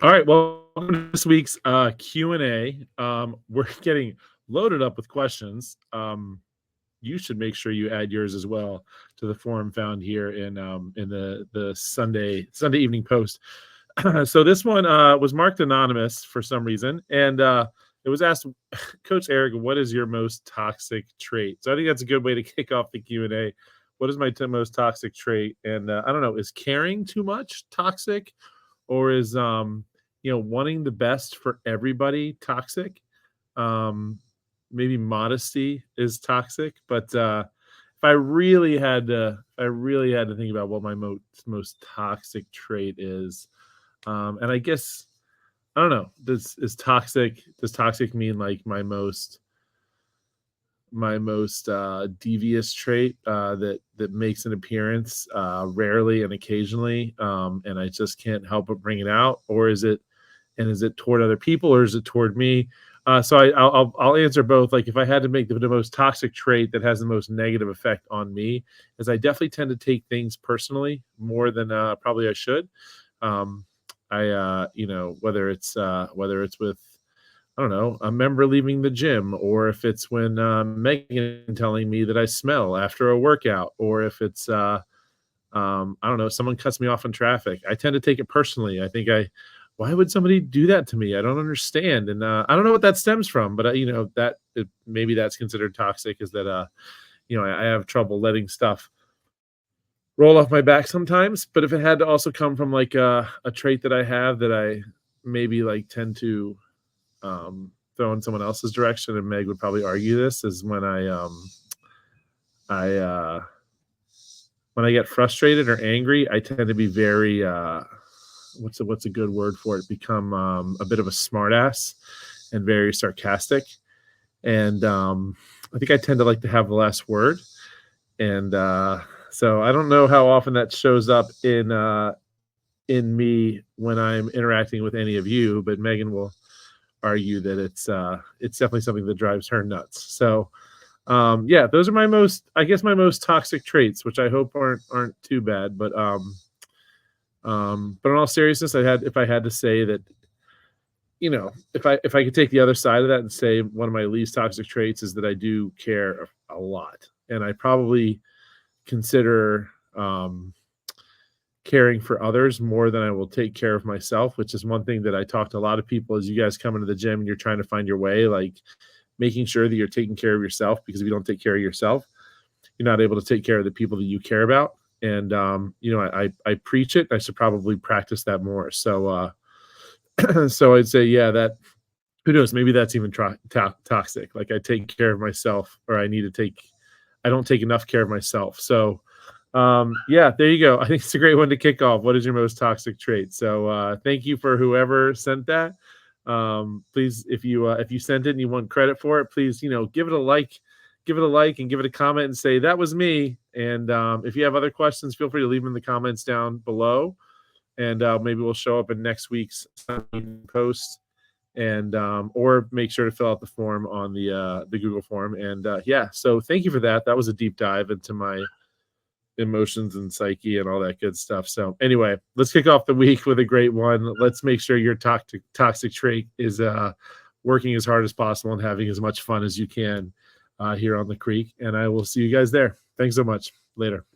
All right, well, this week's Q&A. We're getting loaded up with questions. You should make sure you add yours as well to the forum found here in the Sunday Evening Post. So this one was marked anonymous for some reason, and it was asked, Coach Eric, what is your most toxic trait? So I think that's a good way to kick off the Q&A. What is my most toxic trait? And I don't know, is caring too much toxic, or is wanting the best for everybody toxic? Maybe modesty is toxic, but if I really had to think about what my most toxic trait is, and I guess I don't know. Does toxic mean like my most devious trait that makes an appearance rarely and occasionally, and I just can't help but bring it out? Or is it toward other people, or is it toward me? So I'll answer both. Like, if I had to make the most toxic trait that has the most negative effect on me, is I definitely tend to take things personally more than probably I should. Whether it's with, I don't know, a member leaving the gym, or if it's when Megan telling me that I smell after a workout, or if it's I don't know, someone cuts me off in traffic. I tend to take it personally. Why would somebody do that to me? I don't understand, and I don't know what that stems from, but maybe that's considered toxic. Is that I have trouble letting stuff roll off my back sometimes. But if it had to also come from like a trait that I have that I maybe like tend to throw in someone else's direction, and Meg would probably argue this, is when when I get frustrated or angry, I tend to be very what's a good word for it? Become a bit of a smartass and very sarcastic, and I think I tend to like to have the last word, and so I don't know how often that shows up in me when I'm interacting with any of you, but Megan will argue that it's definitely something that drives her nuts. So those are my most toxic traits, which I hope aren't too bad. But in all seriousness, if I had to say that, if I could take the other side of that and say one of my least toxic traits is that I do care a lot, and I probably consider caring for others more than I will take care of myself, which is one thing that I talk to a lot of people as you guys come into the gym and you're trying to find your way, like making sure that you're taking care of yourself, because if you don't take care of yourself, you're not able to take care of the people that you care about. And, I preach it. I should probably practice that more. So, so I'd say, that, who knows, maybe that's even toxic. Like, I take care of myself, or I don't take enough care of myself. So, there you go. I think it's a great one to kick off. What is your most toxic trait? So thank you for whoever sent that. Please, if you sent it and you want credit for it, please, give it a like and give it a comment and say that was me. And if you have other questions, feel free to leave them in the comments down below, and maybe we'll show up in next week's post, and or make sure to fill out the form on the Google form. And so thank you for that. That was a deep dive into my emotions and psyche and all that good stuff. So anyway, let's kick off the week with a great one. Let's make sure your toxic trait is working as hard as possible and having as much fun as you can here on the creek. And I will see you guys there. Thanks so much. Later.